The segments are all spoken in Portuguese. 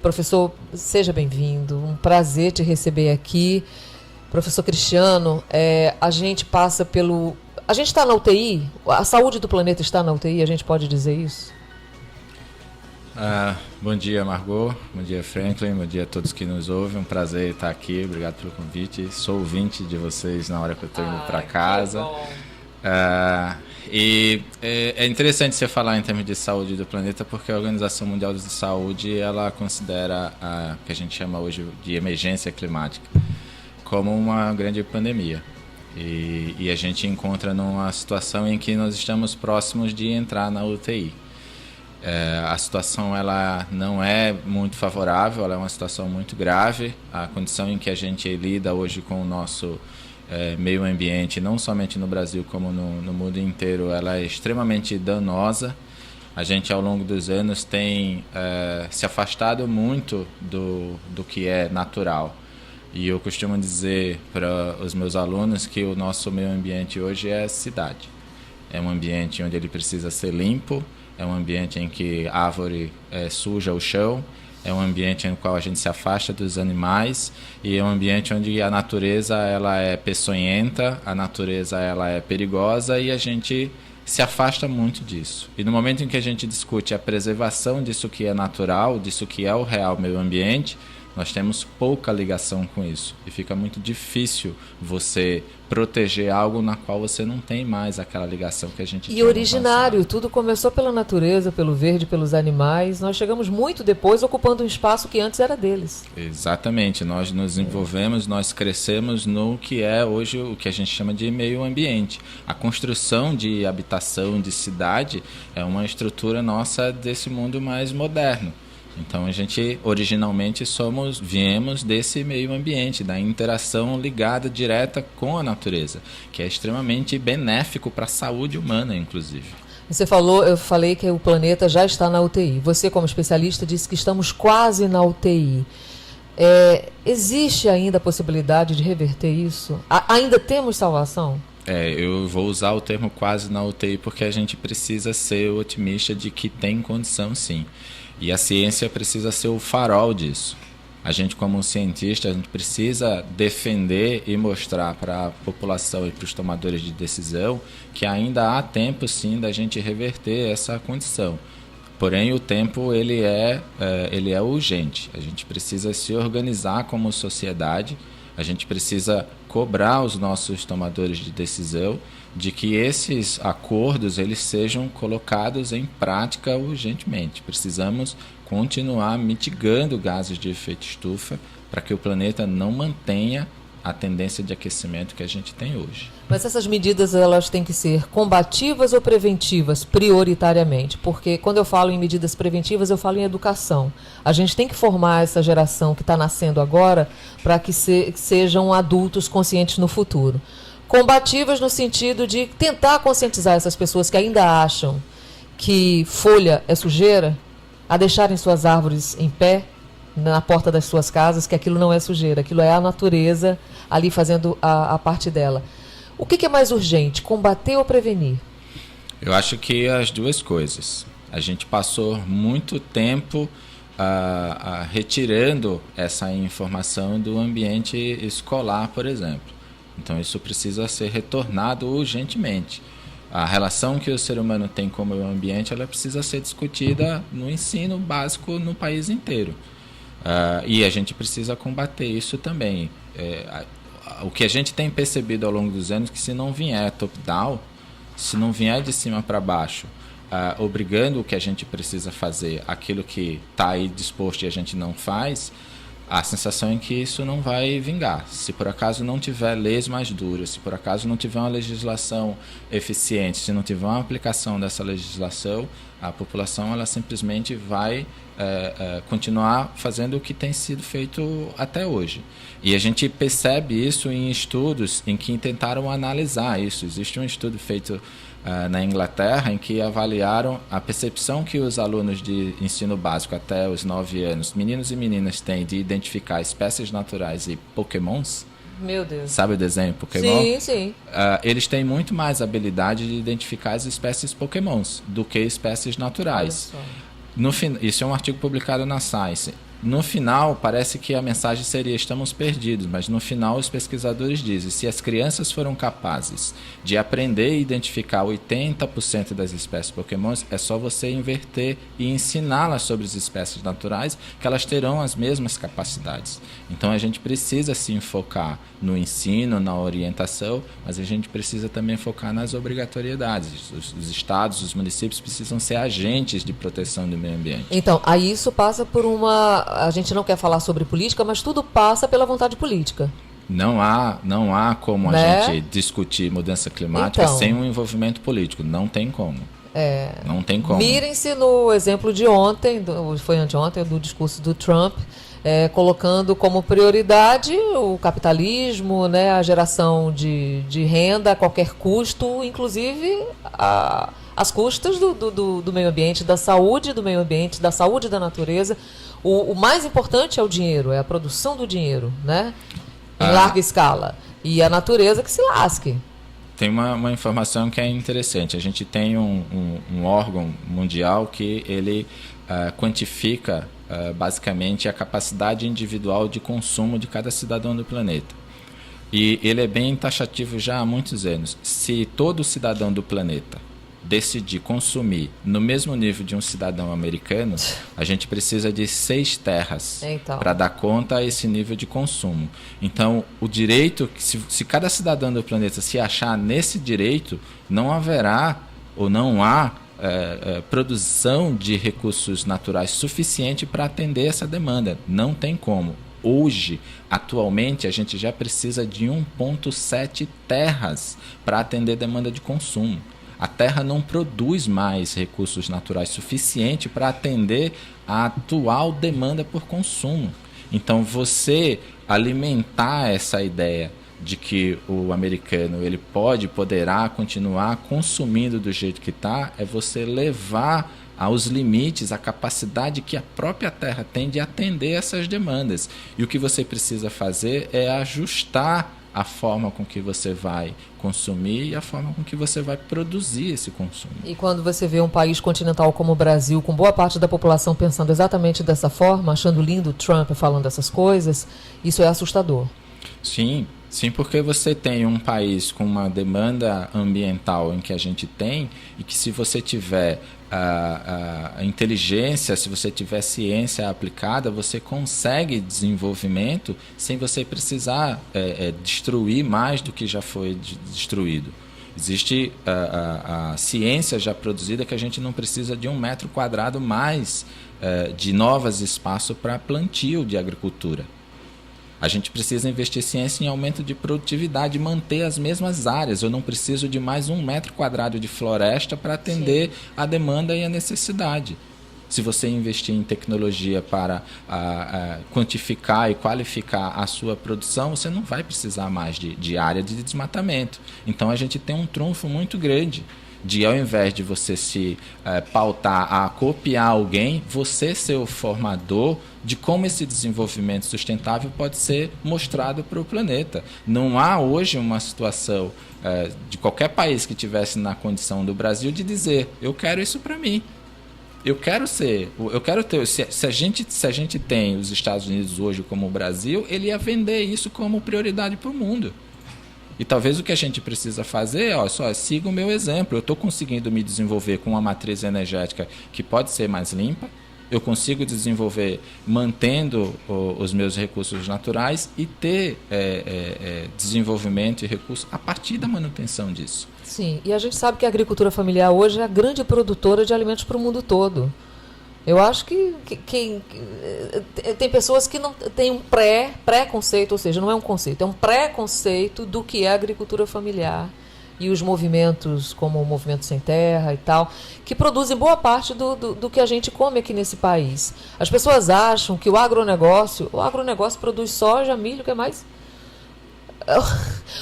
Professor, seja bem-vindo, um prazer te receber aqui. Professor Cristiano, a gente passa pelo... A gente está na UTI? A saúde do planeta está na UTI? A gente pode dizer isso? Bom dia, Margot. Bom dia, Franklin. Bom dia a todos que nos ouvem. Um prazer estar aqui. Obrigado pelo convite. Sou ouvinte de vocês na hora que eu estou indo para casa. E é interessante você falar em termos de saúde do planeta, porque a Organização Mundial de Saúde ela considera o que a gente chama hoje de emergência climática como uma grande pandemia. E a gente encontra numa situação em que nós estamos próximos de entrar na UTI. A situação ela não é muito favorável, ela é uma situação muito grave. A condição em que a gente lida hoje com o nosso meio ambiente, não somente no Brasil como no mundo inteiro, ela é extremamente danosa. A gente ao longo dos anos tem se afastado muito do que é natural. E eu costumo dizer para os meus alunos que o nosso meio ambiente hoje é cidade. É um ambiente onde ele precisa ser limpo, é um ambiente em que a árvore suja o chão, é um ambiente no qual a gente se afasta dos animais e é um ambiente onde a natureza ela é peçonhenta, a natureza ela é perigosa e a gente se afasta muito disso. E no momento em que a gente discute a preservação disso que é natural, disso que é o real meio ambiente, nós temos pouca ligação com isso e fica muito difícil você proteger algo na qual você não tem mais aquela ligação que a gente tinha. E originário, tudo começou pela natureza, pelo verde, pelos animais. Nós chegamos muito depois ocupando um espaço que antes era deles. Exatamente, nós nos envolvemos, nós crescemos no que é hoje o que a gente chama de meio ambiente. A construção de habitação, de cidade, é uma estrutura nossa desse mundo mais moderno. Então a gente originalmente viemos desse meio ambiente, da interação ligada direta com a natureza, que é extremamente benéfico para a saúde humana, inclusive. Eu falei que o planeta já está na UTI. Você, como especialista, disse que estamos quase na UTI. Existe ainda a possibilidade de reverter isso? Ainda temos salvação? Eu vou usar o termo quase na UTI porque a gente precisa ser otimista de que tem condição sim. E a ciência precisa ser o farol disso. A gente, como cientista, a gente precisa defender e mostrar para a população e para os tomadores de decisão que ainda há tempo, sim, da gente reverter essa condição. Porém, o tempo ele é urgente. A gente precisa se organizar como sociedade, a gente precisa cobrar os nossos tomadores de decisão de que esses acordos eles sejam colocados em prática urgentemente. Precisamos continuar mitigando gases de efeito estufa para que o planeta não mantenha a tendência de aquecimento que a gente tem hoje. Mas essas medidas elas têm que ser combativas ou preventivas, prioritariamente? Porque quando eu falo em medidas preventivas, eu falo em educação. A gente tem que formar essa geração que está nascendo agora para que sejam adultos conscientes no futuro. Combativas no sentido de tentar conscientizar essas pessoas que ainda acham que folha é sujeira, a deixarem suas árvores em pé na porta das suas casas, que aquilo não é sujeira, aquilo é a natureza ali fazendo a parte dela. O que é mais urgente, combater ou prevenir? Eu acho que as duas coisas. A gente passou muito tempo retirando essa informação do ambiente escolar, por exemplo. Então isso precisa ser retornado urgentemente. A relação que o ser humano tem com o meio ambiente ela precisa ser discutida no ensino básico no país inteiro. E a gente precisa combater isso também. O que a gente tem percebido ao longo dos anos é que se não vier top-down, se não vier de cima para baixo, obrigando o que a gente precisa fazer, aquilo que está aí disposto e a gente não faz, a sensação é que isso não vai vingar. Se por acaso não tiver leis mais duras, se por acaso não tiver uma legislação eficiente, se não tiver uma aplicação dessa legislação, a população ela simplesmente vai continuar fazendo o que tem sido feito até hoje. E a gente percebe isso em estudos em que tentaram analisar isso. Existe um estudo feito na Inglaterra em que avaliaram a percepção que os alunos de ensino básico até os 9 anos, meninos e meninas, têm de identificar espécies naturais e pokémons. Meu Deus. Sabe o desenho Pokémon? Sim, sim. Eles têm muito mais habilidade de identificar as espécies pokémons do que espécies naturais. Isso é um artigo publicado na Science. No final, parece que a mensagem seria estamos perdidos, mas no final os pesquisadores dizem, se as crianças foram capazes de aprender e identificar 80% das espécies pokémons, é só você inverter e ensiná-las sobre as espécies naturais, que elas terão as mesmas capacidades. Então a gente precisa sim focar no ensino, na orientação, mas a gente precisa também focar nas obrigatoriedades. Os estados, os municípios precisam ser agentes de proteção do meio ambiente. Então, aí isso passa por a gente não quer falar sobre política, mas tudo passa pela vontade política. Não há como a gente discutir mudança climática sem um envolvimento político. Não tem como. Não tem como. Mirem-se no exemplo de ontem, foi anteontem, do discurso do Trump, colocando como prioridade o capitalismo, né, a geração de renda a qualquer custo, inclusive às custas do meio ambiente, da saúde do meio ambiente, da saúde da natureza. O mais importante é o dinheiro, é a produção do dinheiro, né? Em larga escala. E a natureza que se lasque. Tem uma informação que é interessante. A gente tem um órgão mundial que ele quantifica basicamente a capacidade individual de consumo de cada cidadão do planeta. E ele é bem taxativo já há muitos anos. Se todo cidadão do planeta decidir consumir no mesmo nível de um cidadão americano, a gente precisa de 6 terras para dar conta a esse nível de consumo. Então, o direito, se cada cidadão do planeta se achar nesse direito, não haverá ou não há produção de recursos naturais suficiente para atender essa demanda. Não tem como. Hoje, atualmente, a gente já precisa de 1,7 terras para atender demanda de consumo. A Terra não produz mais recursos naturais suficiente para atender a atual demanda por consumo. Então, você alimentar essa ideia de que o americano ele poderá continuar consumindo do jeito que está, é você levar aos limites a capacidade que a própria Terra tem de atender essas demandas. E o que você precisa fazer é ajustar a forma com que você vai consumir e a forma com que você vai produzir esse consumo. E quando você vê um país continental como o Brasil, com boa parte da população pensando exatamente dessa forma, achando lindo o Trump falando essas coisas, isso é assustador. Sim, porque você tem um país com uma demanda ambiental em que a gente tem, e que se você tiver a inteligência, se você tiver ciência aplicada, você consegue desenvolvimento sem você precisar destruir mais do que já foi destruído. Existe a ciência já produzida que a gente não precisa de 1 metro quadrado mais de novos espaços para plantio de agricultura. A gente precisa investir ciência em aumento de produtividade e manter as mesmas áreas. Eu não preciso de mais 1 metro quadrado de floresta para atender a demanda e a necessidade. Se você investir em tecnologia para quantificar e qualificar a sua produção, você não vai precisar mais de área de desmatamento. Então a gente tem um trunfo muito grande de, ao invés de você se pautar a copiar alguém, você ser o formador de como esse desenvolvimento sustentável pode ser mostrado para o planeta. Não há hoje uma situação de qualquer país que estivesse na condição do Brasil de dizer, eu quero isso para mim. Eu quero ter. Se a gente tem os Estados Unidos hoje como o Brasil, ele ia vender isso como prioridade para o mundo. E talvez o que a gente precisa fazer é, siga o meu exemplo. Eu estou conseguindo me desenvolver com uma matriz energética que pode ser mais limpa, eu consigo desenvolver mantendo os meus recursos naturais e ter desenvolvimento e recursos a partir da manutenção disso. Sim, e a gente sabe que a agricultura familiar hoje é a grande produtora de alimentos para o mundo todo. Eu acho que tem pessoas que não têm um pré-conceito, ou seja, não é um conceito, é um pré-conceito do que é a agricultura familiar e os movimentos como o Movimento Sem Terra e tal, que produzem boa parte do que a gente come aqui nesse país. As pessoas acham que o agronegócio produz soja, milho, o que mais?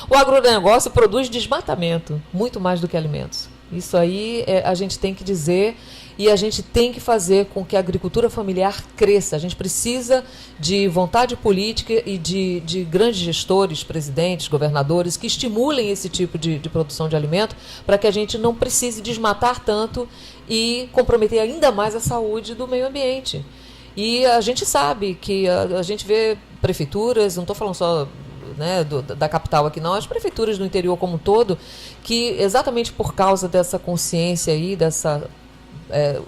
O agronegócio produz desmatamento, muito mais do que alimentos. Isso aí a gente tem que dizer. E a gente tem que fazer com que a agricultura familiar cresça. A gente precisa de vontade política e de grandes gestores, presidentes, governadores, que estimulem esse tipo de produção de alimento para que a gente não precise desmatar tanto e comprometer ainda mais a saúde do meio ambiente. E a gente sabe que a gente vê prefeituras, não estou falando só, né, da capital aqui não, as prefeituras do interior como um todo, que exatamente por causa dessa consciência aí, dessa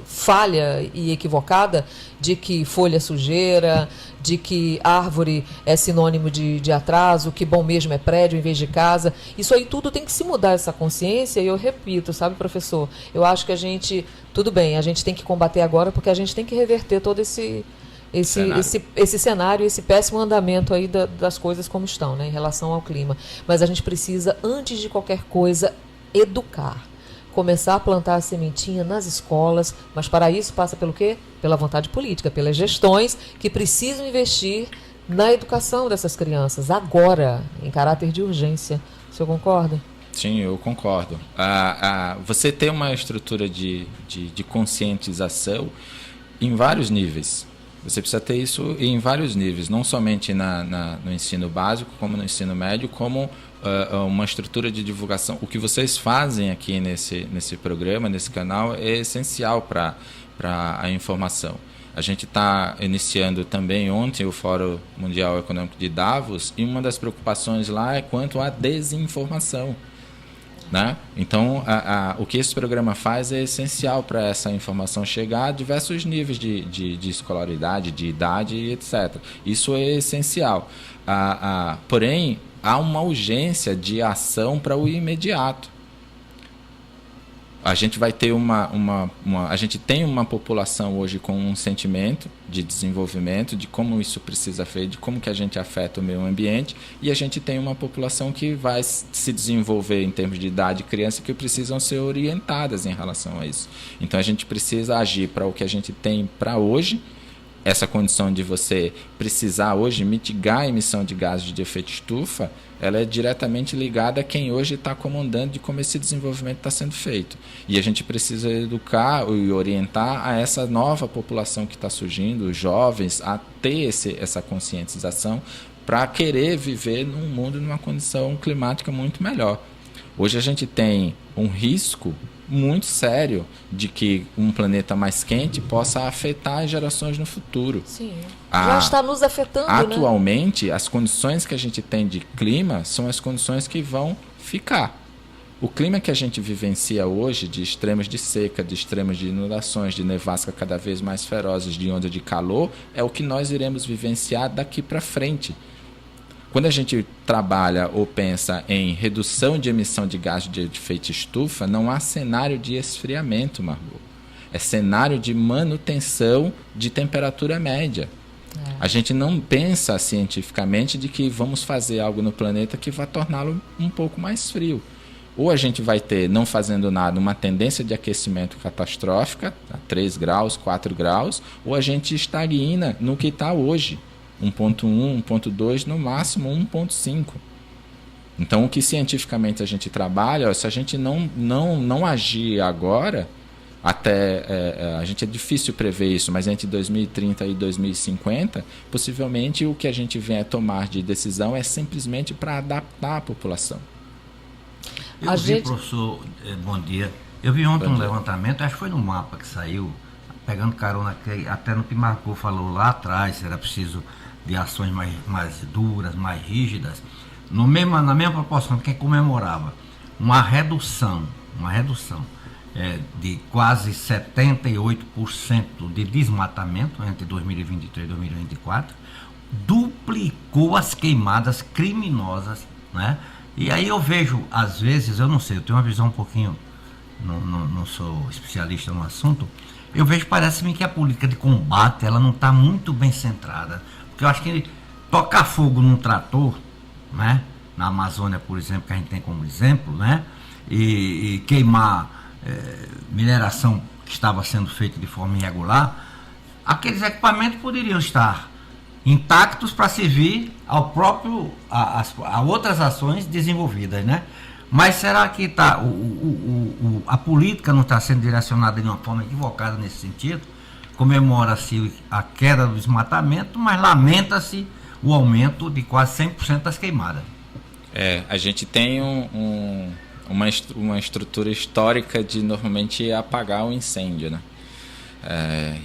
falha e equivocada de que folha é sujeira, de que árvore é sinônimo de atraso, que bom mesmo é prédio em vez de casa. Isso aí tudo tem que se mudar, essa consciência, e eu repito, sabe, professor, eu acho que a gente, tudo bem, a gente tem que combater agora porque a gente tem que reverter todo esse cenário, esse péssimo andamento aí das coisas como estão, né, em relação ao clima. Mas a gente precisa, antes de qualquer coisa, educar. Começar a plantar a sementinha nas escolas, mas para isso passa pelo quê? Pela vontade política, pelas gestões que precisam investir na educação dessas crianças, agora, em caráter de urgência. O senhor concorda? Sim, eu concordo. Você tem uma estrutura de conscientização em vários níveis. Você precisa ter isso em vários níveis, não somente no ensino básico, como no ensino médio, como uma estrutura de divulgação. O que vocês fazem aqui nesse programa, nesse canal, é essencial para a informação. A gente está iniciando também ontem o Fórum Mundial Econômico de Davos, e uma das preocupações lá é quanto à desinformação, né? Então, o que esse programa faz é essencial para essa informação chegar a diversos níveis de escolaridade, de idade, etc. Isso é essencial. Porém, há uma urgência de ação para o imediato. A gente vai ter a gente tem uma população hoje com um sentimento de desenvolvimento, de como isso precisa ser, de como que a gente afeta o meio ambiente, e a gente tem uma população que vai se desenvolver em termos de idade, criança, que precisam ser orientadas em relação a isso. Então a gente precisa agir para o que a gente tem para hoje. Essa condição de você precisar hoje mitigar a emissão de gases de efeito estufa, ela é diretamente ligada a quem hoje está comandando de como esse desenvolvimento está sendo feito. E a gente precisa educar e orientar a essa nova população que está surgindo, os jovens, a ter essa conscientização para querer viver num mundo, numa condição climática muito melhor. Hoje a gente tem um risco muito sério de que um planeta mais quente possa afetar as gerações no futuro. Sim. Já está nos afetando, atualmente, né? As condições que a gente tem de clima são as condições que vão ficar. O clima que a gente vivencia hoje, de extremos de seca, de extremos de inundações, de nevasca cada vez mais ferozes, de onda de calor, é o que nós iremos vivenciar daqui para frente. Quando a gente trabalha ou pensa em redução de emissão de gás de efeito estufa, não há cenário de esfriamento, Margot. É cenário de manutenção de temperatura média. A gente não pensa cientificamente de que vamos fazer algo no planeta que vai torná-lo um pouco mais frio. Ou a gente vai ter, não fazendo nada, uma tendência de aquecimento catastrófica, a 3 graus, 4 graus, ou a gente estagna no que está hoje. 1.1, 1.2, no máximo 1.5. Então, o que cientificamente a gente trabalha, se a gente não agir agora, a gente é difícil prever isso, mas entre 2030 e 2050, possivelmente o que a gente vem a tomar de decisão é simplesmente para adaptar a população. Professor, bom dia. Eu vi ontem um levantamento, acho que foi no mapa que saiu, pegando carona até no que Margot falou lá atrás, era preciso de ações mais duras, mais rígidas, na mesma proporção que comemorava uma redução de quase 78% de desmatamento entre 2023 e 2024, duplicou as queimadas criminosas, né? E aí eu vejo, às vezes, eu não sei, eu tenho uma visão um pouquinho, não sou especialista no assunto, eu vejo, parece-me que a política de combate, ela não está muito bem centrada. Porque eu acho que tocar fogo num trator, né, na Amazônia, por exemplo, que a gente tem como exemplo, né, e queimar mineração que estava sendo feita de forma irregular, aqueles equipamentos poderiam estar intactos para servir ao próprio a outras ações desenvolvidas, né? Mas será que a política não está sendo direcionada de uma forma equivocada nesse sentido? Comemora-se a queda do desmatamento, mas lamenta-se o aumento de quase 100% das queimadas. A gente tem uma estrutura histórica de normalmente apagar o incêndio, né?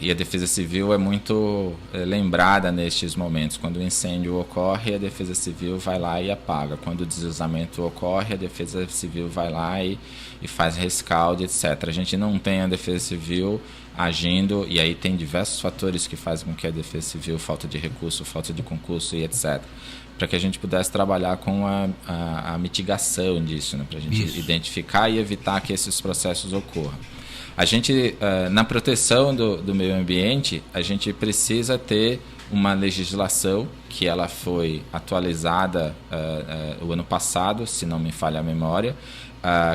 E a Defesa Civil é muito lembrada nestes momentos. Quando o incêndio ocorre, a Defesa Civil vai lá e apaga. Quando o deslizamento ocorre, a Defesa Civil vai lá e faz rescaldo, etc. A gente não tem a Defesa Civil agindo, e aí tem diversos fatores que fazem com que a Defesa Civil, falta de recurso, falta de concurso e etc., para que a gente pudesse trabalhar com a mitigação disso, né? Para a gente identificar e evitar que esses processos ocorram. A gente, na proteção do meio ambiente, a gente precisa ter uma legislação que ela foi atualizada o ano passado, se não me falha a memória,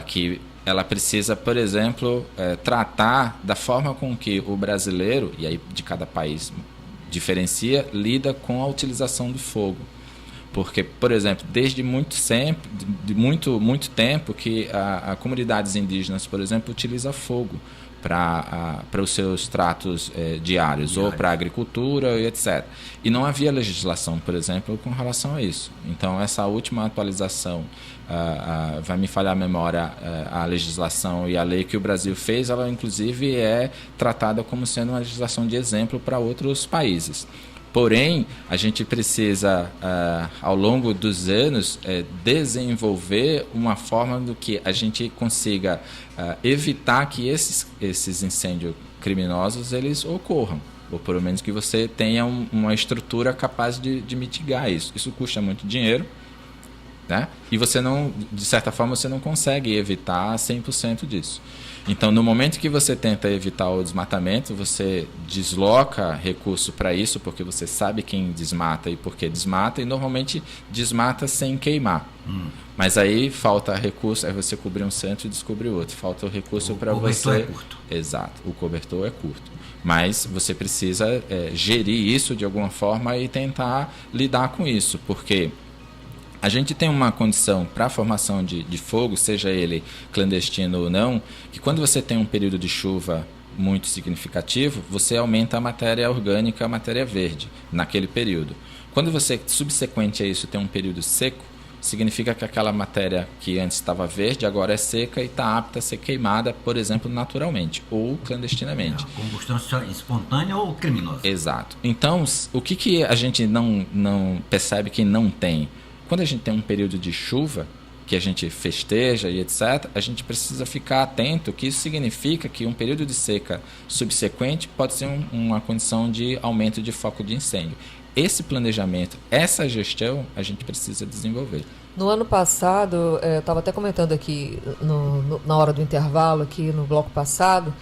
que ela precisa, por exemplo, tratar da forma com que o brasileiro, e aí de cada país diferencia, lida com a utilização do fogo. Porque, por exemplo, desde muito tempo que a comunidades indígenas, por exemplo, utiliza fogo para os seus tratos diários, ou para a agricultura e etc. E não havia legislação, por exemplo, com relação a isso. Então, essa última atualização, vai me falhar a memória, a legislação e a lei que o Brasil fez, ela inclusive é tratada como sendo uma legislação de exemplo para outros países. Porém, a gente precisa, ao longo dos anos, desenvolver uma forma do que a gente consiga evitar que esses incêndios criminosos eles ocorram. Ou pelo menos que você tenha uma estrutura capaz de mitigar isso. Isso custa muito dinheiro, né? E você não, de certa forma, você não consegue evitar 100% disso. Então, no momento que você tenta evitar o desmatamento, você desloca recurso para isso, porque você sabe quem desmata e por que desmata, e normalmente desmata sem queimar. Mas aí falta recurso, aí você cobre um centro e descobre outro. Falta o recurso para você... O cobertor é curto. Exato, o cobertor é curto. Mas você precisa gerir isso de alguma forma e tentar lidar com isso, porque... A gente tem uma condição para a formação de fogo, seja ele clandestino ou não, que quando você tem um período de chuva muito significativo, você aumenta a matéria orgânica, a matéria verde, naquele período. Quando você, subsequente a isso, tem um período seco, significa que aquela matéria que antes estava verde, agora é seca e está apta a ser queimada, por exemplo, naturalmente ou clandestinamente. Combustão espontânea ou criminosa. Exato. Então, o que a gente não percebe que não tem? Quando a gente tem um período de chuva, que a gente festeja e etc., a gente precisa ficar atento que isso significa que um período de seca subsequente pode ser uma condição de aumento de foco de incêndio. Esse planejamento, essa gestão, a gente precisa desenvolver. No ano passado, eu estava até comentando aqui na hora do intervalo, aqui no bloco passado,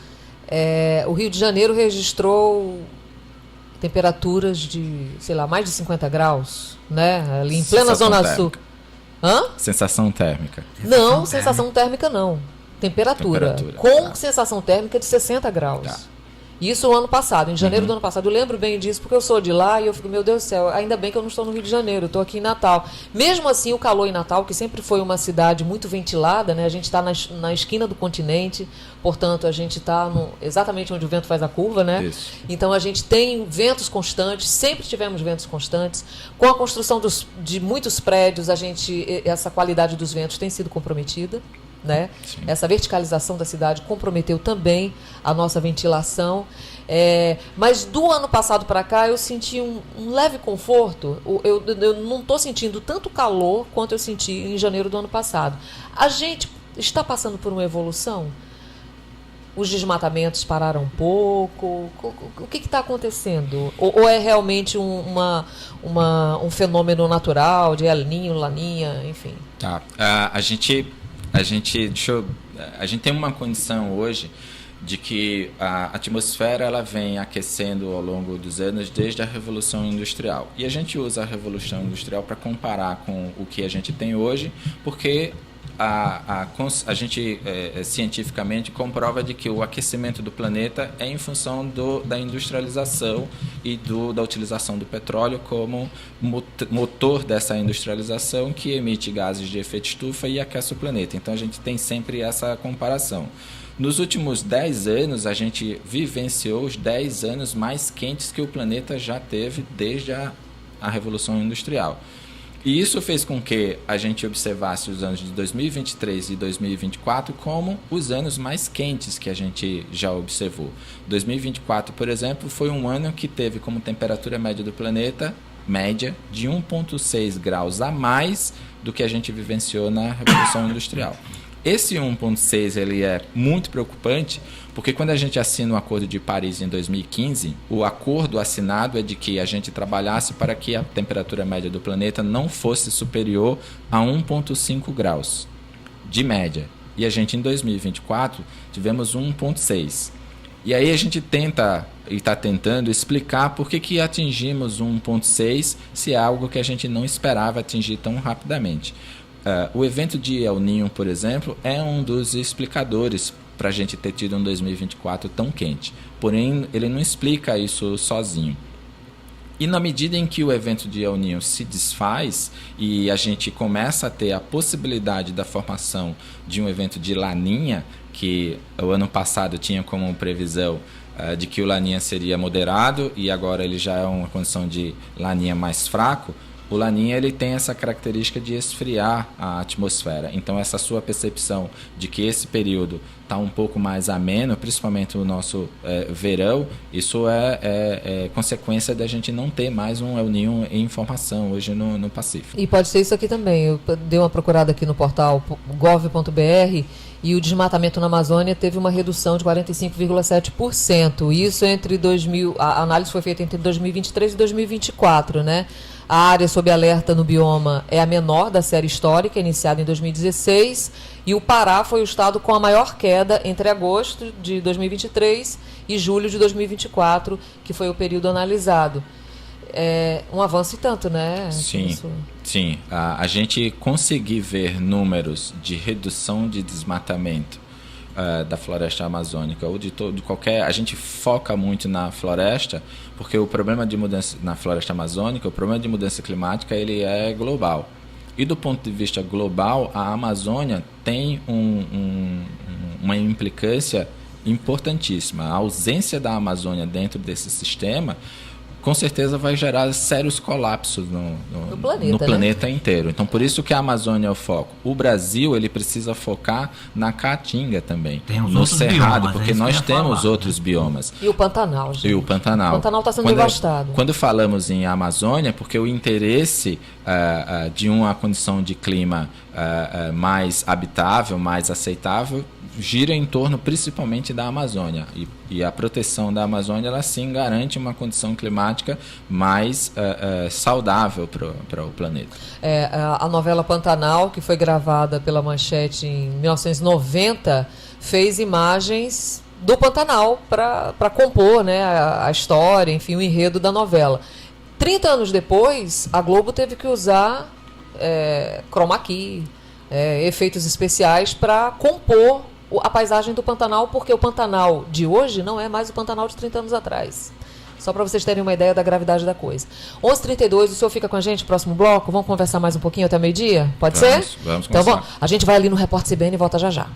o Rio de Janeiro registrou temperaturas de, sei lá, mais de 50 graus, né? Ali em plena Zona Sul. Hã? Sensação térmica. Não, sensação térmica não. Temperatura. Com sensação térmica de 60 graus. Tá. Isso no ano passado, em janeiro do ano passado. Eu lembro bem disso porque eu sou de lá e eu fico, meu Deus do céu, ainda bem que eu não estou no Rio de Janeiro, eu estou aqui em Natal. Mesmo assim, o calor em Natal, que sempre foi uma cidade muito ventilada, né? A gente está na esquina do continente, portanto, a gente está exatamente onde o vento faz a curva, né? Isso. Então, a gente tem ventos constantes, sempre tivemos ventos constantes. Com a construção de muitos prédios, essa qualidade dos ventos tem sido comprometida. Né? Essa verticalização da cidade comprometeu também a nossa ventilação, mas do ano passado para cá eu senti um leve conforto. Eu não estou sentindo tanto calor quanto eu senti em janeiro do ano passado. A gente está passando por uma evolução? Os desmatamentos pararam um pouco? O que está acontecendo? Ou é realmente um fenômeno natural de El Niño, Laninha, enfim? Tá. A gente tem uma condição hoje de que a atmosfera ela vem aquecendo ao longo dos anos desde a Revolução Industrial. E a gente usa a Revolução Industrial para comparar com o que a gente tem hoje, porque a gente cientificamente comprova de que o aquecimento do planeta é em função da industrialização e da utilização do petróleo como motor dessa industrialização que emite gases de efeito estufa e aquece o planeta. Então a gente tem sempre essa comparação. Nos últimos 10 anos, a gente vivenciou os 10 anos mais quentes que o planeta já teve desde a Revolução Industrial. E isso fez com que a gente observasse os anos de 2023 e 2024 como os anos mais quentes que a gente já observou. 2024, por exemplo, foi um ano que teve como temperatura média do planeta, média, de 1,6 graus a mais do que a gente vivenciou na Revolução Industrial. Esse 1,6 ele é muito preocupante, porque quando a gente assina o Acordo de Paris em 2015, o acordo assinado é de que a gente trabalhasse para que a temperatura média do planeta não fosse superior a 1,5 graus de média. E a gente, em 2024, tivemos 1,6. E aí a gente tenta, e está tentando, explicar por que atingimos 1,6 se é algo que a gente não esperava atingir tão rapidamente. O evento de El Niño, por exemplo, é um dos explicadores para a gente ter tido um 2024 tão quente. Porém, ele não explica isso sozinho. E na medida em que o evento de El Niño se desfaz e a gente começa a ter a possibilidade da formação de um evento de Laninha, que o ano passado tinha como previsão de que o Laninha seria moderado e agora ele já é uma condição de Laninha mais fraco, o Laninha ele tem essa característica de esfriar a atmosfera. Então, essa sua percepção de que esse período está um pouco mais ameno, principalmente o nosso verão, isso é consequência da gente não ter mais um El Niño em formação hoje no Pacífico. E pode ser isso aqui também. Eu dei uma procurada aqui no portal gov.br e o desmatamento na Amazônia teve uma redução de 45,7%. Isso a análise foi feita entre 2023 e 2024, né? A área sob alerta no bioma é a menor da série histórica, iniciada em 2016, e o Pará foi o estado com a maior queda entre agosto de 2023 e julho de 2024, que foi o período analisado. É um avanço e tanto, né? Sim. A gente conseguir ver números de redução de desmatamento da floresta amazônica ou de qualquer... A gente foca muito na floresta porque o problema de mudança na floresta amazônica, o problema de mudança climática, ele é global. E do ponto de vista global, a Amazônia tem uma implicância importantíssima. A ausência da Amazônia dentro desse sistema com certeza vai gerar sérios colapsos no planeta inteiro. Então, por isso que a Amazônia é o foco. O Brasil, ele precisa focar na Caatinga também, no Cerrado, biomas, porque nós temos outros biomas. E o Pantanal, gente. O Pantanal está sendo devastado. Quando falamos em Amazônia, porque o interesse de uma condição de clima mais habitável, mais aceitável, gira em torno principalmente da Amazônia. E a proteção da Amazônia, ela sim garante uma condição climática mais saudável para o planeta. A novela Pantanal, que foi gravada pela Manchete em 1990, fez imagens do Pantanal para compor, né, a história, enfim, o enredo da novela. 30 anos depois, a Globo teve que usar chroma key, efeitos especiais para compor a paisagem do Pantanal, porque o Pantanal de hoje não é mais o Pantanal de 30 anos atrás. Só para vocês terem uma ideia da gravidade da coisa. 11h32, o senhor fica com a gente, próximo bloco? Vamos conversar mais um pouquinho até meio-dia? Pode ser? Vamos então, bom, a gente vai ali no Repórter CBN e volta já já.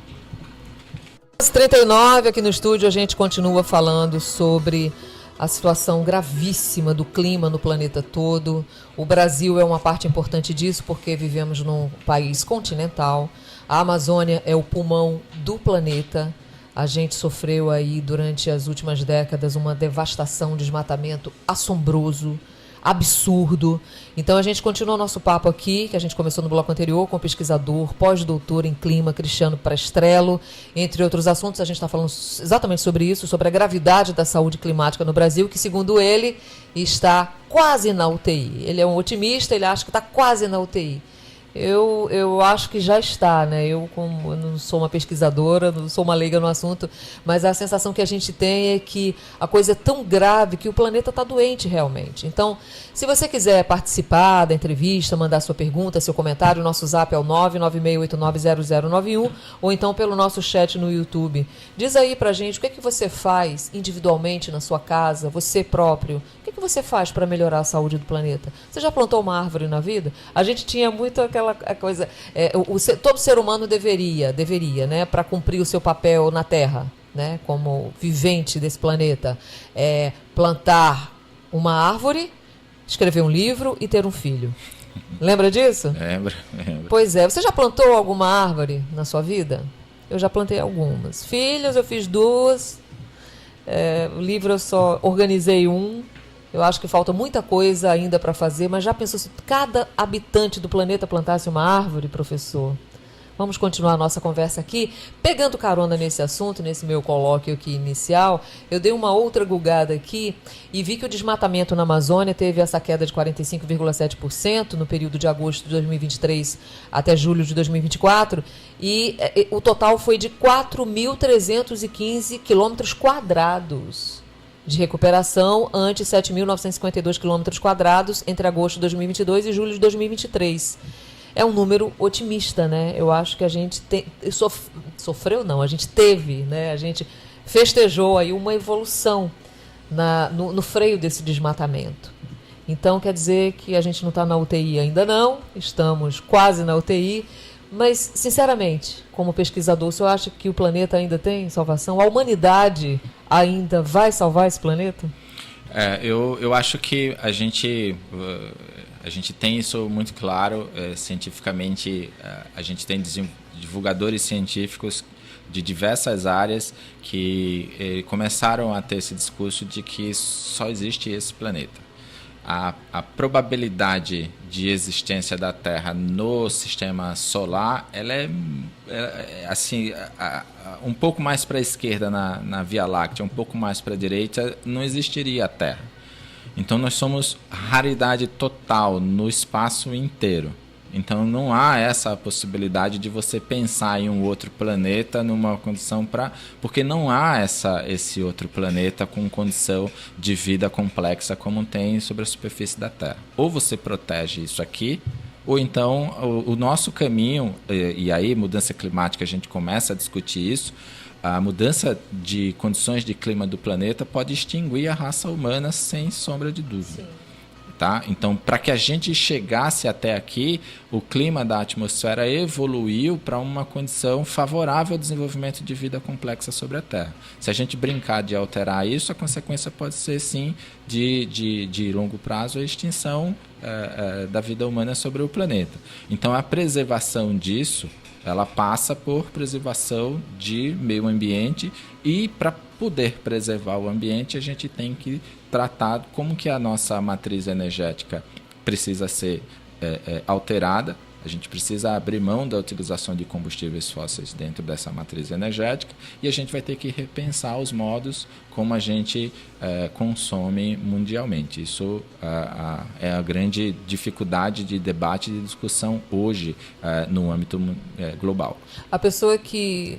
11h39, aqui no estúdio, a gente continua falando sobre a situação gravíssima do clima no planeta todo. O Brasil é uma parte importante disso, porque vivemos num país continental. A Amazônia é o pulmão do planeta. A gente sofreu aí durante as últimas décadas uma devastação, um desmatamento assombroso, absurdo. Então a gente continua o nosso papo aqui, que a gente começou no bloco anterior, com o pesquisador, pós-doutor em clima, Cristiano Prastrello. Entre outros assuntos, a gente está falando exatamente sobre isso, sobre a gravidade da saúde climática no Brasil, que segundo ele está quase na UTI. Ele é um otimista, ele acha que está quase na UTI. Eu acho que já está, né? Eu não sou uma pesquisadora, não sou uma leiga no assunto, mas a sensação que a gente tem é que a coisa é tão grave que o planeta está doente realmente. Então, se você quiser participar da entrevista, mandar sua pergunta, seu comentário, o nosso zap é o 996890091 ou então pelo nosso chat no YouTube. Diz aí pra gente o que é que você faz individualmente na sua casa, você próprio. O que é que você faz para melhorar a saúde do planeta? Você já plantou uma árvore na vida? A gente tinha muito aquela coisa, todo ser humano deveria, né, para cumprir o seu papel na Terra, né, como vivente desse planeta, plantar uma árvore, escrever um livro e ter um filho. Lembra disso? Lembro. Pois é. Você já plantou alguma árvore na sua vida? Eu já plantei algumas. Filhos, eu fiz 2. O livro eu só organizei 1. Eu acho que falta muita coisa ainda para fazer, mas já pensou se cada habitante do planeta plantasse uma árvore, professor? Vamos continuar a nossa conversa aqui. Pegando carona nesse assunto, nesse meu colóquio aqui inicial, eu dei uma outra gulgada aqui e vi que o desmatamento na Amazônia teve essa queda de 45,7% no período de agosto de 2023 até julho de 2024, e o total foi de 4.315 quilômetros quadrados de recuperação, ante 7.952 quilômetros quadrados entre agosto de 2022 e julho de 2023. É um número otimista, né? Eu acho que a gente sofreu, não, a gente teve, né? A gente festejou aí uma evolução no freio desse desmatamento. Então, quer dizer que a gente não está na UTI ainda não, estamos quase na UTI, mas, sinceramente, como pesquisador, o senhor acha que o planeta ainda tem salvação? A humanidade ainda vai salvar esse planeta? Eu acho que a gente tem isso muito claro cientificamente. A gente tem divulgadores científicos de diversas áreas que começaram a ter esse discurso de que só existe esse planeta. A probabilidade de existência da Terra no sistema solar, ela é assim, um pouco mais para a esquerda na Via Láctea, um pouco mais para a direita, não existiria a Terra. Então nós somos raridade total no espaço inteiro. Então não há essa possibilidade de você pensar em um outro planeta numa condição porque não há esse outro planeta com condição de vida complexa como tem sobre a superfície da Terra. Ou você protege isso aqui, ou então o nosso caminho, e aí mudança climática a gente começa a discutir isso, a mudança de condições de clima do planeta pode extinguir a raça humana sem sombra de dúvida. Sim. Tá? Então, para que a gente chegasse até aqui, o clima da atmosfera evoluiu para uma condição favorável ao desenvolvimento de vida complexa sobre a Terra. Se a gente brincar de alterar isso, a consequência pode ser, sim, de longo prazo, a extinção da vida humana sobre o planeta. Então, a preservação disso, ela passa por preservação de meio ambiente, e para poder preservar o ambiente, a gente tem que tratar como que a nossa matriz energética precisa ser alterada. A gente precisa abrir mão da utilização de combustíveis fósseis dentro dessa matriz energética, e a gente vai ter que repensar os modos como a gente consome mundialmente. Isso é a grande dificuldade de debate e de discussão hoje no âmbito global. A pessoa que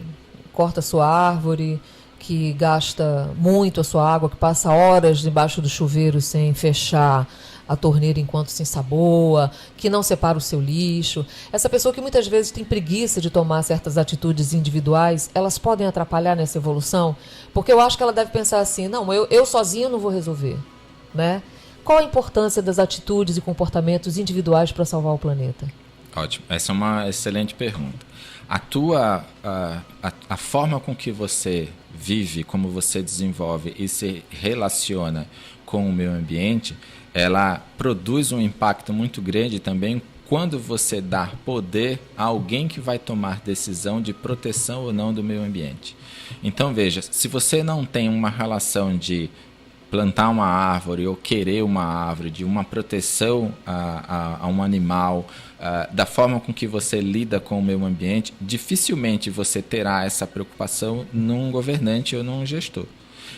corta sua árvore, que gasta muito a sua água, que passa horas debaixo do chuveiro sem fechar a torneira enquanto se ensaboa, que não separa o seu lixo, essa pessoa que muitas vezes tem preguiça de tomar certas atitudes individuais, elas podem atrapalhar nessa evolução? Porque eu acho que ela deve pensar assim, não, eu sozinho não vou resolver, né? Qual a importância das atitudes e comportamentos individuais para salvar o planeta? Ótimo, essa é uma excelente pergunta. A forma com que você vive, como você desenvolve e se relaciona com o meio ambiente, ela produz um impacto muito grande também quando você dá poder a alguém que vai tomar decisão de proteção ou não do meio ambiente. Então, veja, se você não tem uma relação de plantar uma árvore ou querer uma árvore, de uma proteção a um animal, da forma com que você lida com o meio ambiente, dificilmente você terá essa preocupação num governante ou num gestor.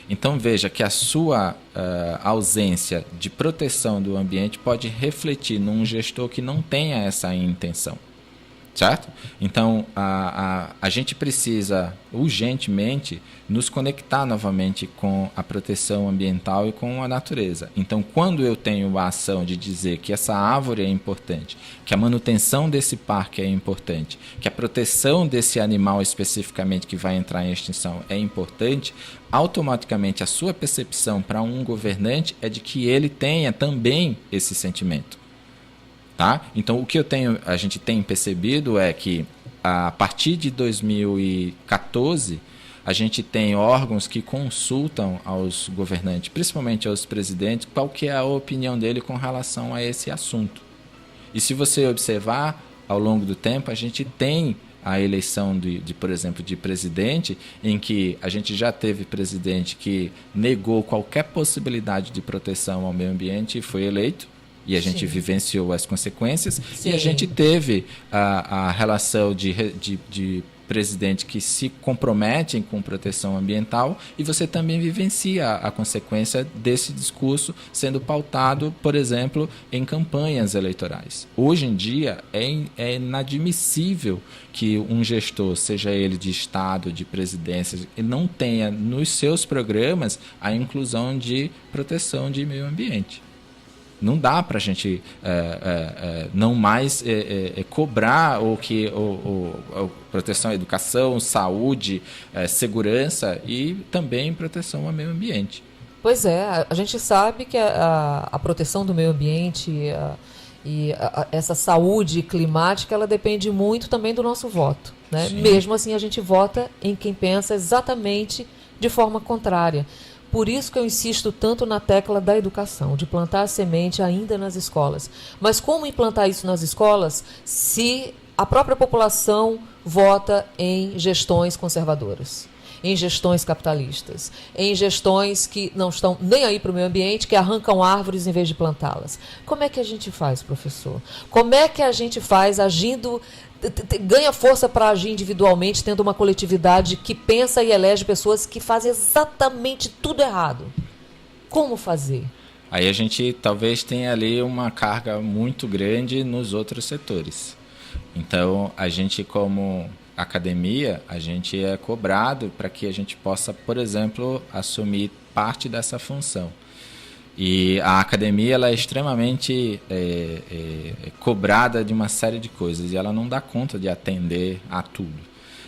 Então veja que a sua ausência de proteção do ambiente pode refletir num gestor que não tenha essa intenção. Certo? Então, a gente precisa urgentemente nos conectar novamente com a proteção ambiental e com a natureza. Então, quando eu tenho a ação de dizer que essa árvore é importante, que a manutenção desse parque é importante, que a proteção desse animal especificamente que vai entrar em extinção é importante, automaticamente a sua percepção para um governante é de que ele tenha também esse sentimento. Tá? Então, o que a gente tem percebido é que, a partir de 2014, a gente tem órgãos que consultam aos governantes, principalmente aos presidentes, qual que é a opinião dele com relação a esse assunto. E se você observar, ao longo do tempo, a gente tem a eleição, por exemplo, de presidente, em que a gente já teve presidente que negou qualquer possibilidade de proteção ao meio ambiente e foi eleito, e a gente Sim. vivenciou as consequências. Sim. E a gente teve a relação de presidente que se comprometem com proteção ambiental, e você também vivencia a consequência desse discurso sendo pautado, por exemplo, em campanhas eleitorais. Hoje em dia é inadmissível que um gestor, seja ele de Estado, de presidência, não tenha nos seus programas a inclusão de proteção de meio ambiente. Não dá para a gente não mais cobrar proteção à educação, saúde, segurança e também proteção ao meio ambiente. Pois é, a gente sabe que a proteção do meio ambiente essa saúde climática, ela depende muito também do nosso voto, né? Mesmo assim, a gente vota em quem pensa exatamente de forma contrária. Por isso que eu insisto tanto na tecla da educação, de plantar a semente ainda nas escolas. Mas como implantar isso nas escolas se a própria população vota em gestões conservadoras, em gestões capitalistas, em gestões que não estão nem aí para o meio ambiente, que arrancam árvores em vez de plantá-las? Como é que a gente faz, professor? Como é que a gente faz agindo... ganha força para agir individualmente, tendo uma coletividade que pensa e elege pessoas que fazem exatamente tudo errado? Como fazer? Aí a gente talvez tenha ali uma carga muito grande nos outros setores. Então, a gente, como academia, a gente é cobrado para que a gente possa, por exemplo, assumir parte dessa função. E a academia, ela é extremamente cobrada de uma série de coisas e ela não dá conta de atender a tudo.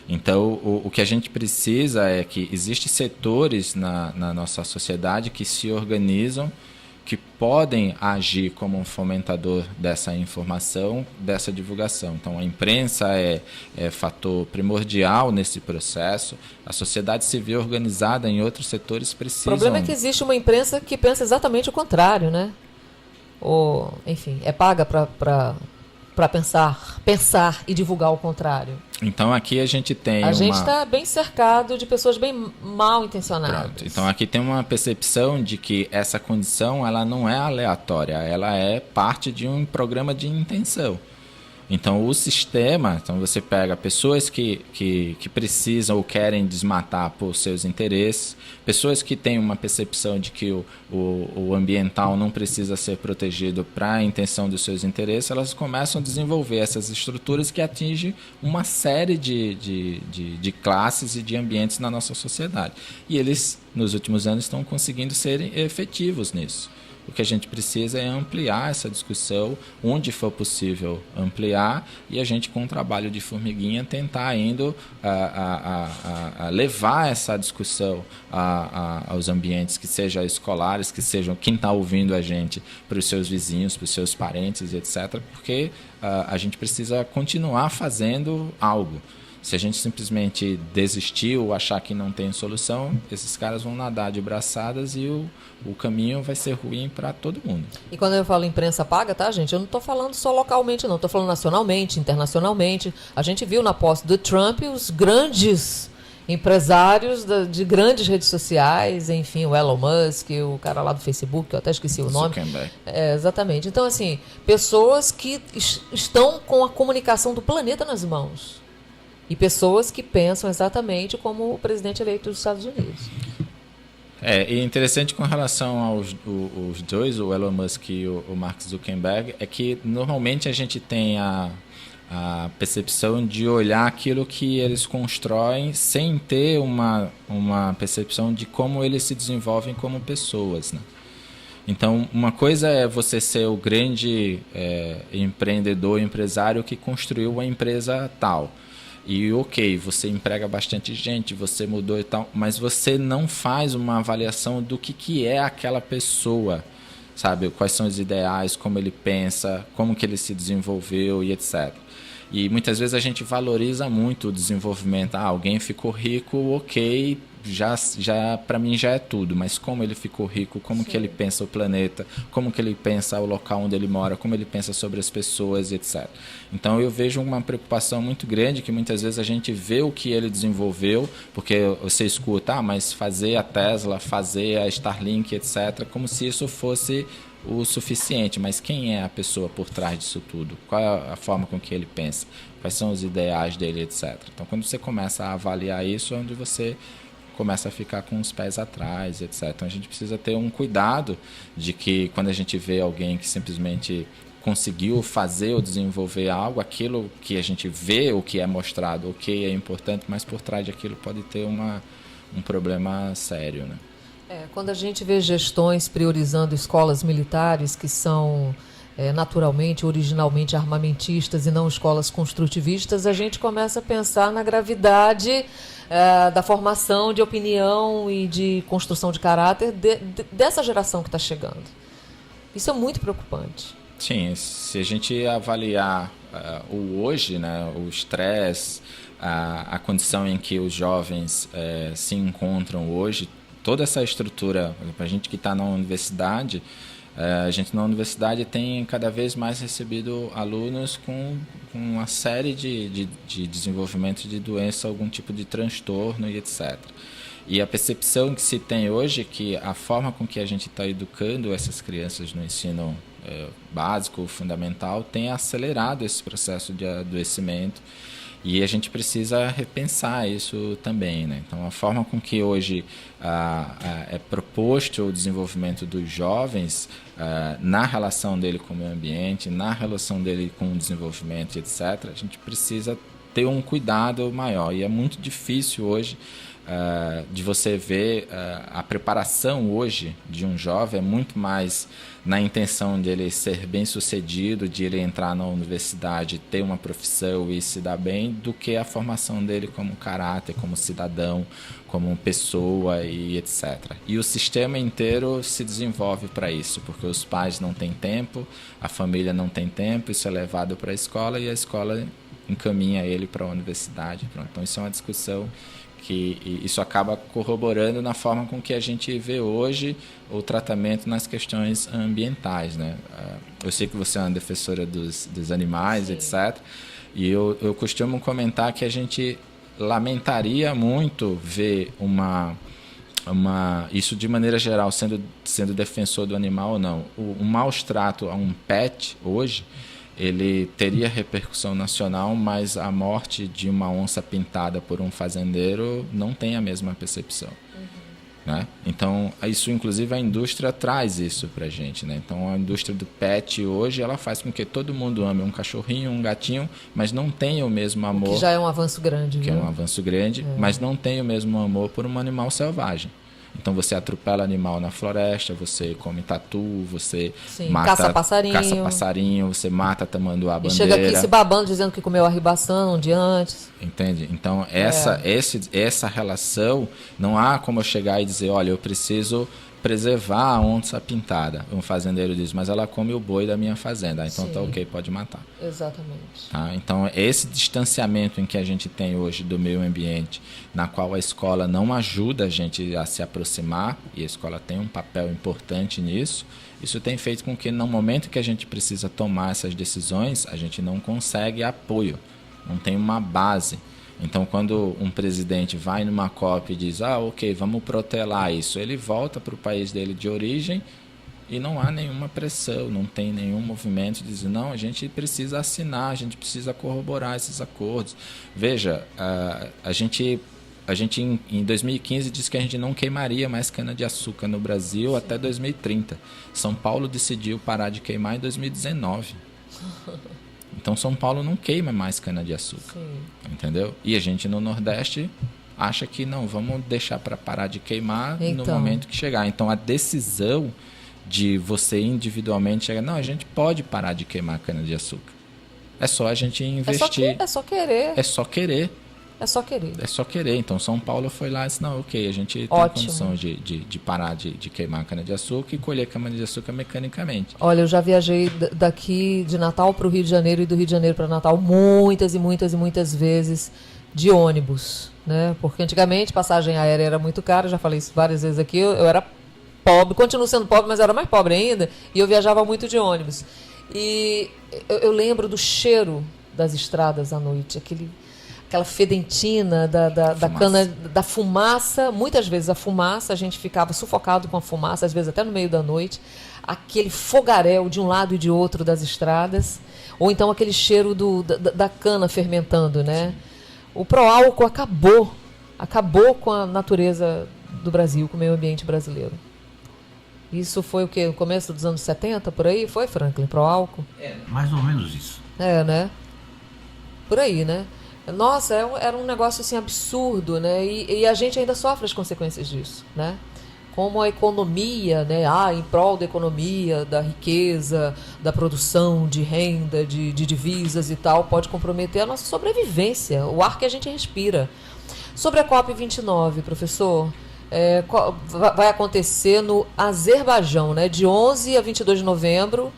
Então, o que a gente precisa é que existem setores na nossa sociedade que se organizam, que podem agir como um fomentador dessa informação, dessa divulgação. Então, a imprensa é fator primordial nesse processo. A sociedade civil organizada em outros setores precisa... O problema é que existe uma imprensa que pensa exatamente o contrário, né? Ou, enfim, é paga para pensar e divulgar o contrário. Então, aqui a gente tem A gente está bem cercado de pessoas bem mal intencionadas. Pronto. Então, aqui tem uma percepção de que essa condição ela não é aleatória, ela é parte de um programa de intenção. Então, o sistema, então você pega pessoas que precisam ou querem desmatar por seus interesses, pessoas que têm uma percepção de que o ambiental não precisa ser protegido para a intenção dos seus interesses, elas começam a desenvolver essas estruturas que atingem uma série de classes e de ambientes na nossa sociedade. E eles, nos últimos anos, estão conseguindo ser efetivos nisso. O que a gente precisa é ampliar essa discussão, onde for possível ampliar, e a gente, com um trabalho de formiguinha, tentar indo a levar essa discussão aos ambientes, que sejam escolares, que sejam quem está ouvindo a gente, para os seus vizinhos, para os seus parentes, etc., porque a gente precisa continuar fazendo algo. Se a gente simplesmente desistir ou achar que não tem solução, esses caras vão nadar de braçadas e o caminho vai ser ruim para todo mundo. E quando eu falo imprensa paga, tá, gente? Eu não estou falando só localmente, não. Estou falando nacionalmente, internacionalmente. A gente viu na posse do Trump os grandes empresários de grandes redes sociais, enfim, o Elon Musk, o cara lá do Facebook, que eu até esqueci o nome. Exatamente. Então, assim, pessoas que estão com a comunicação do planeta nas mãos. E pessoas que pensam exatamente como o presidente eleito dos Estados Unidos. E interessante com relação aos dois, o Elon Musk e o Mark Zuckerberg, é que normalmente a gente tem a percepção de olhar aquilo que eles constroem sem ter uma percepção de como eles se desenvolvem como pessoas, né? Então, uma coisa é você ser o grande empreendedor, empresário que construiu a empresa tal. E ok, você emprega bastante gente, você mudou e tal, mas você não faz uma avaliação do que é aquela pessoa, sabe? Quais são os ideais, como ele pensa, como que ele se desenvolveu e etc. E muitas vezes a gente valoriza muito o desenvolvimento. Alguém ficou rico, ok, já para mim já é tudo, mas como ele ficou rico, como que ele pensa o planeta, como que ele pensa o local onde ele mora, como ele pensa sobre as pessoas, etc. Então eu vejo uma preocupação muito grande que muitas vezes a gente vê o que ele desenvolveu, porque você escuta, mas fazer a Tesla, fazer a Starlink, etc., como se isso fosse o suficiente, mas quem é a pessoa por trás disso tudo? Qual é a forma com que ele pensa? Quais são os ideais dele, etc. Então quando você começa a avaliar isso, é onde você começa a ficar com os pés atrás, etc. Então a gente precisa ter um cuidado de que quando a gente vê alguém que simplesmente conseguiu fazer ou desenvolver algo, aquilo que a gente vê, o que é mostrado, ok, é importante, mas por trás daquilo pode ter um problema sério, né? Quando a gente vê gestões priorizando escolas militares que são naturalmente, originalmente armamentistas e não escolas construtivistas, a gente começa a pensar na gravidade da formação de opinião e de construção de caráter dessa geração que está chegando. Isso é muito preocupante. Sim, se a gente avaliar o hoje, né, o estresse, a condição em que os jovens se encontram hoje, toda essa estrutura, para a gente que está na universidade, a gente na universidade tem cada vez mais recebido alunos com uma série de desenvolvimento de doença, algum tipo de transtorno e etc. E a percepção que se tem hoje é que a forma com que a gente está educando essas crianças no ensino básico, fundamental, tem acelerado esse processo de adoecimento. E a gente precisa repensar isso também, né? Então, a forma com que hoje é proposto o desenvolvimento dos jovens na relação dele com o meio ambiente, na relação dele com o desenvolvimento, etc., a gente precisa ter um cuidado maior. E é muito difícil hoje de você ver a preparação hoje de um jovem é muito mais na intenção de ele ser bem sucedido, de ele entrar na universidade, ter uma profissão e se dar bem, do que a formação dele como caráter, como cidadão, como pessoa e etc. E o sistema inteiro se desenvolve para isso, porque os pais não têm tempo, a família não tem tempo, isso é levado para a escola e a escola encaminha ele para a universidade. Pronto. Então isso é uma discussão que isso acaba corroborando na forma com que a gente vê hoje o tratamento nas questões ambientais, né? Eu sei que você é uma defensora dos animais, sim, etc. E eu costumo comentar que a gente lamentaria muito ver isso de maneira geral, sendo defensor do animal ou não. O maus trato a um pet hoje, ele teria repercussão nacional, mas a morte de uma onça pintada por um fazendeiro não tem a mesma percepção. Né? Então, isso, inclusive, a indústria traz isso para a gente. Né? Então, a indústria do pet hoje, ela faz com que todo mundo ame um cachorrinho, um gatinho, mas não tenha o mesmo amor... Que já é um avanço grande. Que é um avanço grande, mas não tem o mesmo amor por um animal selvagem. Então você atropela animal na floresta, você come tatu, você mata caça-passarinho, você mata tamanduá-bandeira. E chega aqui se babando dizendo que comeu a ribação um dia antes. Entende? Então essa relação, não há como eu chegar e dizer, olha, eu preciso preservar a onça pintada. Um fazendeiro diz, mas ela come o boi da minha fazenda. Então sim, tá ok, pode matar. Exatamente. Tá? Então esse distanciamento em que a gente tem hoje do meio ambiente, na qual a escola não ajuda a gente a se aproximar, e a escola tem um papel importante nisso, isso tem feito com que no momento que a gente precisa tomar essas decisões, a gente não consegue apoio, não tem uma base. Então, quando um presidente vai numa COP e diz, ok, vamos protelar isso, ele volta para o país dele de origem e não há nenhuma pressão, não tem nenhum movimento de dizer, não, a gente precisa assinar, a gente precisa corroborar esses acordos. Veja, a gente em 2015 disse que a gente não queimaria mais cana-de-açúcar no Brasil, sim, até 2030. São Paulo decidiu parar de queimar em 2019. Então, São Paulo não queima mais cana-de-açúcar, entendeu? E a gente no Nordeste acha que não, vamos deixar para parar de queimar no momento que chegar. Então, a decisão de você individualmente chegar, não, a gente pode parar de queimar cana-de-açúcar. É só a gente investir. É só querer. É só querer. É só querer. É só querer. Então, São Paulo foi lá e disse, não, ok, a gente tem condição de parar de queimar a cana-de-açúcar e colher cana-de-açúcar mecanicamente. Olha, eu já viajei daqui de Natal para o Rio de Janeiro e do Rio de Janeiro para Natal muitas e muitas e muitas vezes de ônibus, né? Porque antigamente passagem aérea era muito cara, já falei isso várias vezes aqui, eu era pobre, continuo sendo pobre, mas era mais pobre ainda, e eu viajava muito de ônibus. E eu lembro do cheiro das estradas à noite, aquela fedentina da cana, da fumaça. Muitas vezes a fumaça, a gente ficava sufocado com a fumaça, às vezes até no meio da noite. Aquele fogaréu de um lado e de outro das estradas. Ou então aquele cheiro da cana fermentando, né? O Proálcool acabou com a natureza do Brasil, com o meio ambiente brasileiro. Isso foi o quê? No começo dos anos 70, por aí? Foi, Franklin, Proálcool? Mais ou menos isso. Né? Por aí, né? Nossa, era um negócio assim absurdo, né? E a gente ainda sofre as consequências disso, né? Como a economia, né? Em prol da economia, da riqueza, da produção de renda, de divisas e tal, pode comprometer a nossa sobrevivência, o ar que a gente respira. Sobre a COP29, professor, vai acontecer no Azerbaijão, né? De 11 a 22 de novembro.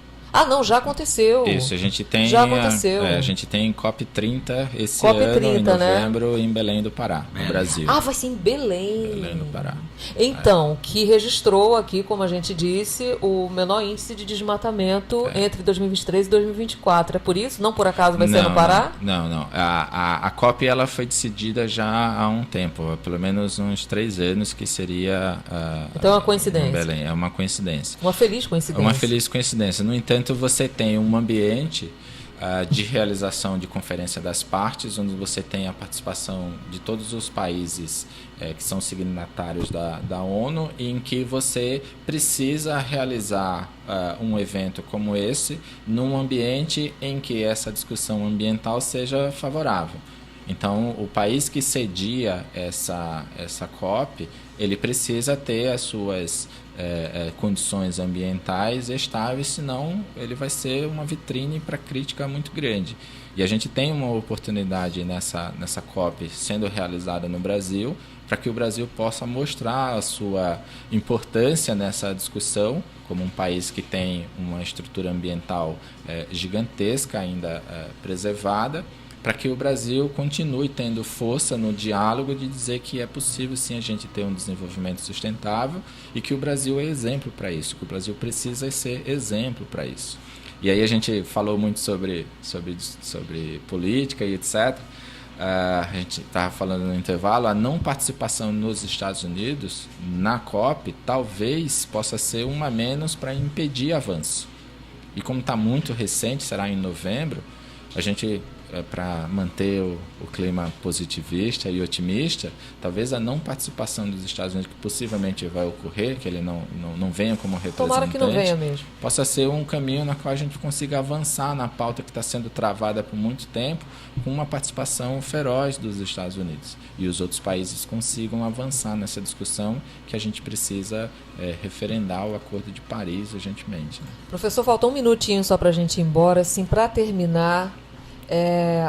Não, já aconteceu. Isso, a gente tem. Já aconteceu. A gente tem COP30 esse COP30, ano, em novembro, né? Em Belém do Pará, no Brasil. Vai ser em Belém. Belém do Pará. Então, que registrou aqui, como a gente disse, o menor índice de desmatamento entre 2023 e 2024. É por isso? Não por acaso vai ser no Pará? Não. A COP ela foi decidida já há um tempo, pelo menos uns 3 anos, que seria. Então é uma coincidência. Em Belém. É uma coincidência. Uma feliz coincidência. Uma feliz coincidência. No entanto, você tem um ambiente de realização de conferência das partes, onde você tem a participação de todos os países que são signatários da ONU, e em que você precisa realizar um evento como esse num ambiente em que essa discussão ambiental seja favorável. Então, o país que cedia essa COP, ele precisa ter as suas condições ambientais estáveis, senão ele vai ser uma vitrine para crítica muito grande. E a gente tem uma oportunidade nessa COP sendo realizada no Brasil, para que o Brasil possa mostrar a sua importância nessa discussão, como um país que tem uma estrutura ambiental gigantesca ainda preservada, para que o Brasil continue tendo força no diálogo de dizer que é possível sim a gente ter um desenvolvimento sustentável e que o Brasil é exemplo para isso, que o Brasil precisa ser exemplo para isso. E aí a gente falou muito sobre política e etc. A gente estava falando no intervalo, a não participação nos Estados Unidos na COP talvez possa ser uma a menos para impedir avanço. E como está muito recente, será em novembro, a gente, para manter o clima positivista e otimista, talvez a não participação dos Estados Unidos, que possivelmente vai ocorrer, que ele não venha como representante, tomara que não venha mesmo, possa ser um caminho na qual a gente consiga avançar na pauta que está sendo travada por muito tempo, com uma participação feroz dos Estados Unidos. E os outros países consigam avançar nessa discussão que a gente precisa referendar o Acordo de Paris urgentemente. Né? Professor, faltou um minutinho só para a gente ir embora. Assim, para terminar,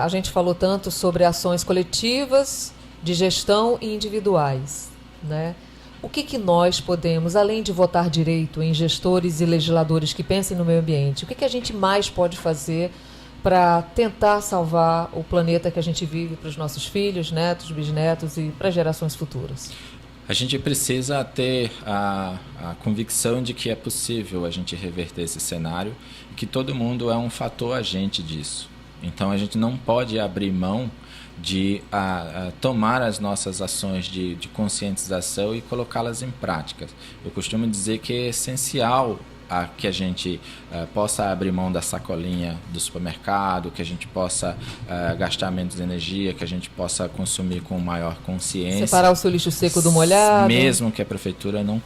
a gente falou tanto sobre ações coletivas, de gestão e individuais, né? O que nós podemos, além de votar direito em gestores e legisladores que pensem no meio ambiente, o que a gente mais pode fazer para tentar salvar o planeta que a gente vive para os nossos filhos, netos, bisnetos e para gerações futuras? A gente precisa ter a convicção de que é possível a gente reverter esse cenário e que todo mundo é um fator agente disso. Então, a gente não pode abrir mão de tomar as nossas ações de conscientização e colocá-las em prática. Eu costumo dizer que é essencial que a gente possa abrir mão da sacolinha do supermercado, que a gente possa gastar menos energia, que a gente possa consumir com maior consciência. Separar o seu lixo seco do molhado. Mesmo que a prefeitura não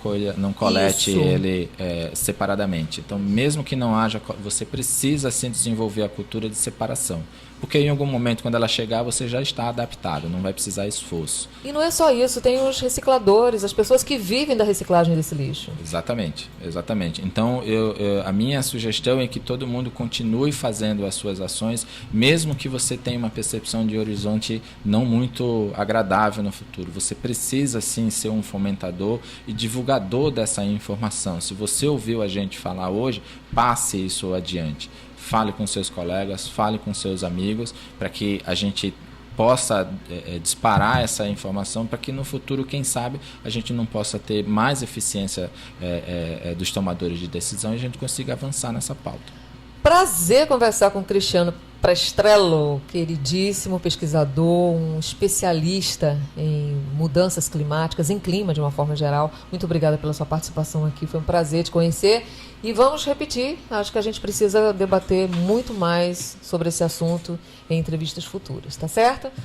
colete ele separadamente. Então, mesmo que não haja, você precisa sim desenvolver a cultura de separação. porque em algum momento, quando ela chegar, você já está adaptado, não vai precisar esforço. E não é só isso, tem os recicladores, as pessoas que vivem da reciclagem desse lixo. Exatamente, exatamente. Então, a minha sugestão é que todo mundo continue fazendo as suas ações, mesmo que você tenha uma percepção de horizonte não muito agradável no futuro. Você precisa, sim, ser um fomentador e divulgador dessa informação. Se você ouviu a gente falar hoje, passe isso adiante. Fale com seus colegas, fale com seus amigos, para que a gente possa disparar essa informação, para que no futuro, quem sabe, a gente não possa ter mais eficiência dos tomadores de decisão e a gente consiga avançar nessa pauta. Prazer conversar com o Cristiano Prestrello, queridíssimo pesquisador, um especialista em mudanças climáticas, em clima de uma forma geral. Muito obrigada pela sua participação aqui, foi um prazer te conhecer. E vamos repetir, acho que a gente precisa debater muito mais sobre esse assunto em entrevistas futuras, tá certo?